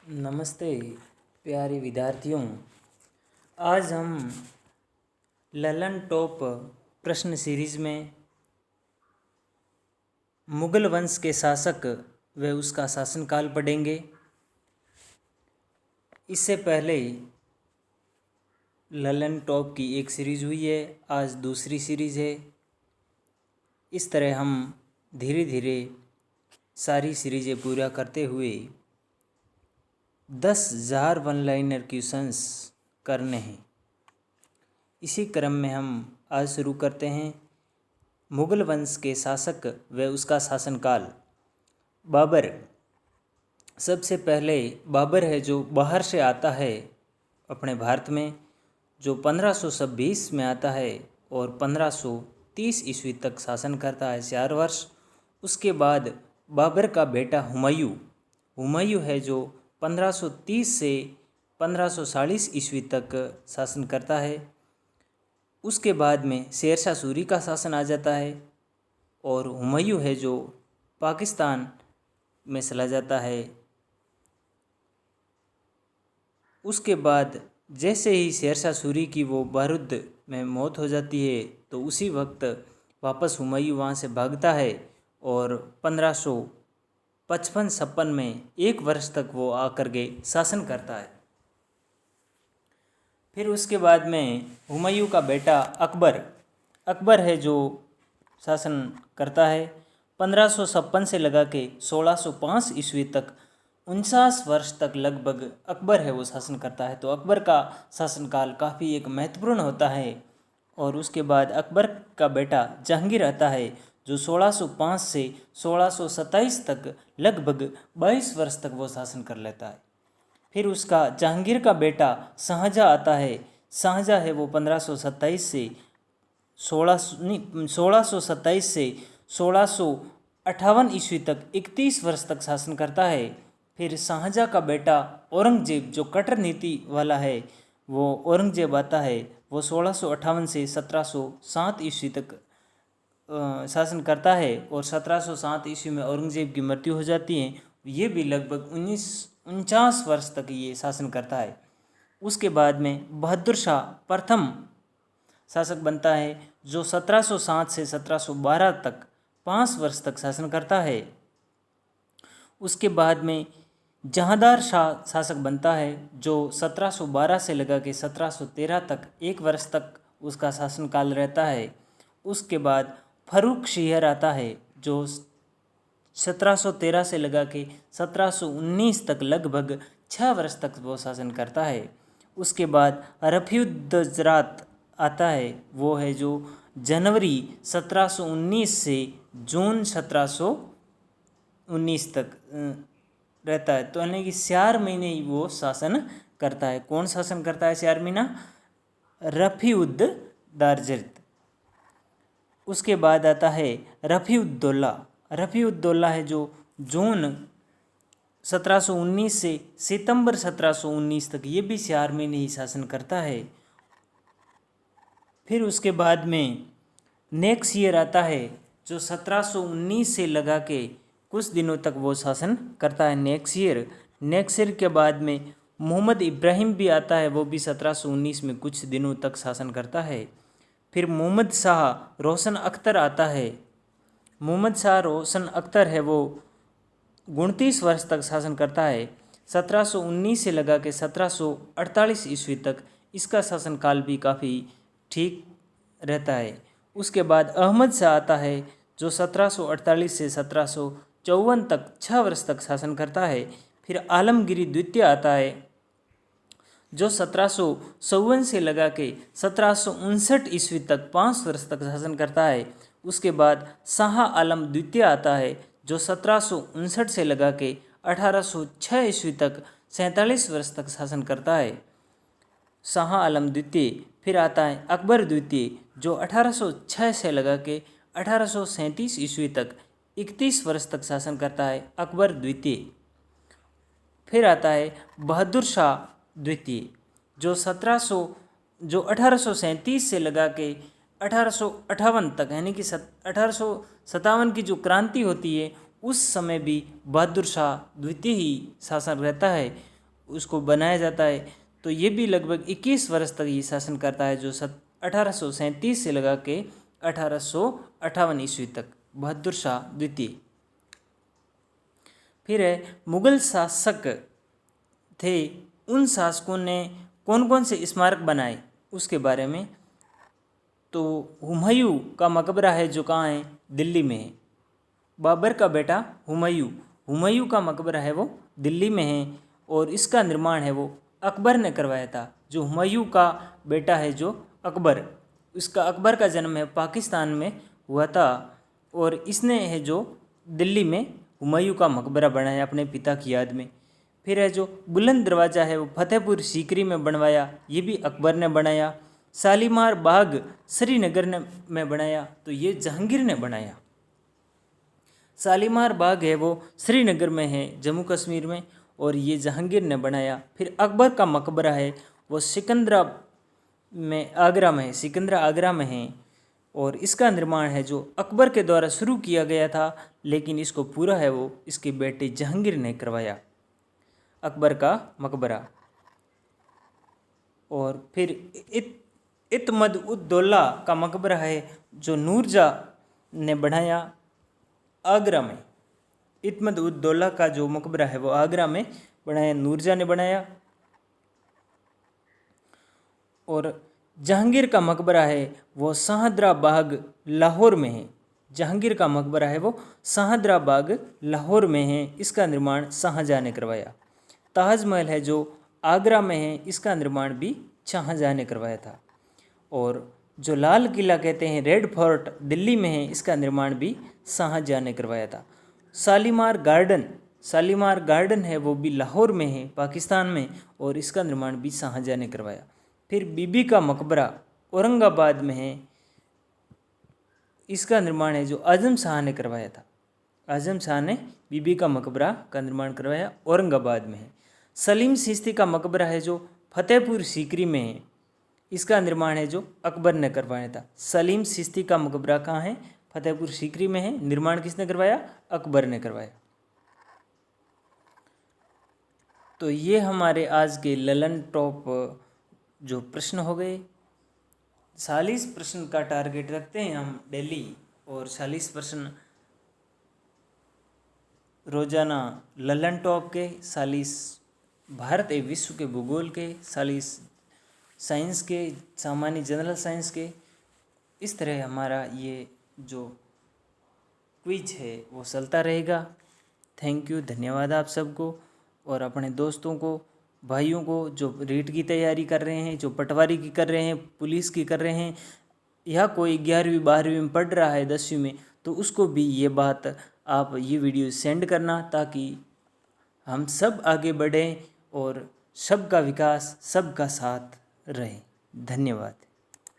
नमस्ते प्यारे विद्यार्थियों। आज हम ललन टॉप प्रश्न सीरीज में मुगल वंश के शासक व उसका शासनकाल पढ़ेंगे। इससे पहले ललन टॉप की एक सीरीज हुई है, आज दूसरी सीरीज है। इस तरह हम धीरे धीरे सारी सीरीज़ें पूरा करते हुए 10,000 वन लाइनर क्वेश्चंस करने हैं। इसी क्रम में हम आज शुरू करते हैं। मुगल वंश के शासक व उसका शासनकाल। बाबर। सबसे पहले बाबर है जो बाहर से आता है अपने भारत में, जो 1526 में आता है और 1530 ईस्वी तक शासन करता है, 4 वर्ष। उसके बाद बाबर का बेटा हुमायूं है जो 1530 से 1540 ईस्वी तक शासन करता है। उसके बाद में शेरशाह सूरी का शासन आ जाता है और हुमायूं है जो पाकिस्तान में चला जाता है। उसके बाद जैसे ही शेरशाह सूरी की वो बारूद में मौत हो जाती है तो उसी वक्त वापस हुमायूं वहाँ से भागता है और 1555-56 में 1 वर्ष तक वो आकर के शासन करता है। फिर उसके बाद में हुमायूं का बेटा अकबर है जो शासन करता है 1556 से लगा के 1605 ईस्वी तक। 49 वर्ष तक लगभग अकबर है वो शासन करता है। तो अकबर का शासनकाल काफ़ी एक महत्वपूर्ण होता है। और उसके बाद अकबर का बेटा जहांगीर आता है जो 1605 से 1627 तक लगभग 22 वर्ष तक वो शासन कर लेता है। फिर उसका जहांगीर का बेटा शाहजहाँ आता है। शाहजहाँ है वो 1527 से 1627 से 1658 ईस्वी तक 31 वर्ष तक शासन करता है। फिर शाहजहाँ का बेटा औरंगजेब जो कट्टर नीति वाला है वो औरंगजेब आता है, वो 1658 से 1707 ईस्वी तक शासन करता है और 1707 ईस्वी में औरंगजेब की मृत्यु हो जाती है। ये भी लगभग 49 वर्ष तक ये शासन करता है। उसके बाद में बहादुर शाह प्रथम शासक बनता है जो 1707 से 1712 तक 5 वर्ष तक शासन करता है। उसके बाद में जहांदार शाह शासक बनता है जो 1712 से लगा के 1713 तक 1 वर्ष तक उसका शासनकाल रहता है। उसके बाद फर्रुख सिहर आता है जो 1713 से लगा के 1719 तक लगभग 6 वर्ष तक वो शासन करता है। उसके बाद रफ़ीउद्दौज़रात आता है, वो है जो जनवरी 1719 से जून 1719 तक रहता है। तो यानी कि 4 महीने ही वो शासन करता है। कौन शासन करता है 4 महीना? रफ़ीउद्दौज़रात। उसके बाद आता है रफ़ीउद्दौला है जो जून 1719 से सितंबर 1719 तक, ये भी 4 महीने ही शासन करता है। फिर उसके बाद में नेक्स्ट ईयर आता है जो 1719 से लगा के कुछ दिनों तक वो शासन करता है। नेक्स्ट ईयर के बाद में मोहम्मद इब्राहिम भी आता है, वो भी 1719 में कुछ दिनों तक शासन करता है। फिर मोहम्मद शाह रोशन अख्तर आता है। मोहम्मद शाह रोशन अख्तर है वो 29 वर्ष तक शासन करता है, 1719 से लगा के 1748 ईस्वी तक। इसका शासनकाल भी काफ़ी ठीक रहता है। उसके बाद अहमद शाह आता है जो 1748 से 1754 तक 6 वर्ष तक शासन करता है। फिर आलमगीर द्वितीय आता है जो 1754 से लगा के 1759 ईस्वी तक 5 वर्ष तक शासन करता है। उसके बाद शाह आलम द्वितीय आता है जो 1759 से लगा के 1806 ईस्वी तक 47 वर्ष तक शासन करता है, शाह आलम द्वितीय। फिर आता है अकबर द्वितीय जो 1806 से लगा के 1837 ईस्वी तक 31 वर्ष तक शासन करता है, अकबर द्वितीय। फिर आता है बहादुर शाह द्वितीय जो 1837 से लगा के 1858 तक, यानी कि 1857 की जो क्रांति होती है उस समय भी बहादुर शाह द्वितीय ही शासन रहता है। उसको बनाया जाता है, तो ये भी लगभग 21 वर्ष तक ये शासन करता है, जो 1837 से लगा के 1858 ईस्वी तक, बहादुर शाह द्वितीय। फिर है मुगल शासक थे, उन शासकों ने कौन कौन से स्मारक बनाए उसके बारे में। तो हुमायूं का मकबरा है जो कहाँ है, दिल्ली में है। बाबर का बेटा हुमायूं का मकबरा है वो दिल्ली में है, और इसका निर्माण है वो अकबर ने करवाया था। जो हुमायूं का बेटा है जो अकबर, अकबर का जन्म है पाकिस्तान में हुआ था, और इसने है जो दिल्ली में हुमायूं का मकबरा बनाया अपने पिता की याद में। फिर है जो बुलंद दरवाज़ा है वो फतेहपुर सीकरी में बनवाया, ये भी अकबर ने बनाया। शालीमार बाग श्रीनगर में बनाया, तो ये जहांगीर ने बनाया। शालीमार बाग है वो श्रीनगर में है, जम्मू कश्मीर में, और ये जहांगीर ने बनाया। फिर अकबर का मकबरा है वो सिकंदरा में आगरा में है, और इसका निर्माण है जो अकबर के द्वारा शुरू किया गया था, लेकिन इसको पूरा है वो इसके बेटे जहांगीर ने करवाया, अकबर का मकबरा। और फिर इत्मद उद दौला का मकबरा है जो नूरजहाँ ने बनाया आगरा में। इत्मद उद दौला का जो मकबरा है वो आगरा में बनाया, नूरजहाँ ने बनाया। और जहांगीर का मकबरा है वो शाहदरा बाग लाहौर में है। जहांगीर का मकबरा है वो शाहदरा बाग लाहौर में है, इसका निर्माण शाहजहाँ ने करवाया। ताजमहल है जो आगरा में है, इसका निर्माण भी शाहजहाँ ने करवाया था। और जो लाल किला कहते हैं रेड फोर्ट दिल्ली में है, इसका निर्माण भी शाहजहाँ ने करवाया था। शालीमार गार्डन है वो भी लाहौर में है पाकिस्तान में, और इसका निर्माण भी शाहजहाँ ने करवाया। फिर बीबी का मकबरा औरंगाबाद में है, इसका निर्माण है जो आजम शाह ने करवाया था। आजम शाह ने बीबी का मकबरा का निर्माण करवाया, औरंगाबाद में है। सलीम चिश्ती का मकबरा है जो फतेहपुर सीकरी में है, इसका निर्माण है जो अकबर ने करवाया था। सलीम चिश्ती का मकबरा कहाँ है, फतेहपुर सीकरी में है, निर्माण किसने करवाया, अकबर ने करवाया। तो ये हमारे आज के ललन टॉप जो प्रश्न हो गए। 40 प्रश्न का टारगेट रखते हैं हम डेली, और 40 प्रश्न रोजाना ललन टॉप के, 40 भारत एवं विश्व के भूगोल के, 40 साइंस के, सामान्य जनरल साइंस के। इस तरह हमारा ये जो क्विज है वो चलता रहेगा। थैंक यू, धन्यवाद आप सबको, और अपने दोस्तों को, भाइयों को जो रीट की तैयारी कर रहे हैं, जो पटवारी की कर रहे हैं, पुलिस की कर रहे हैं, या कोई 11वीं 12वीं में पढ़ रहा है, 10वीं में, तो उसको भी ये बात आप ये वीडियो सेंड करना, ताकि हम सब आगे बढ़ें और सबका विकास, सबका साथ रहे। धन्यवाद।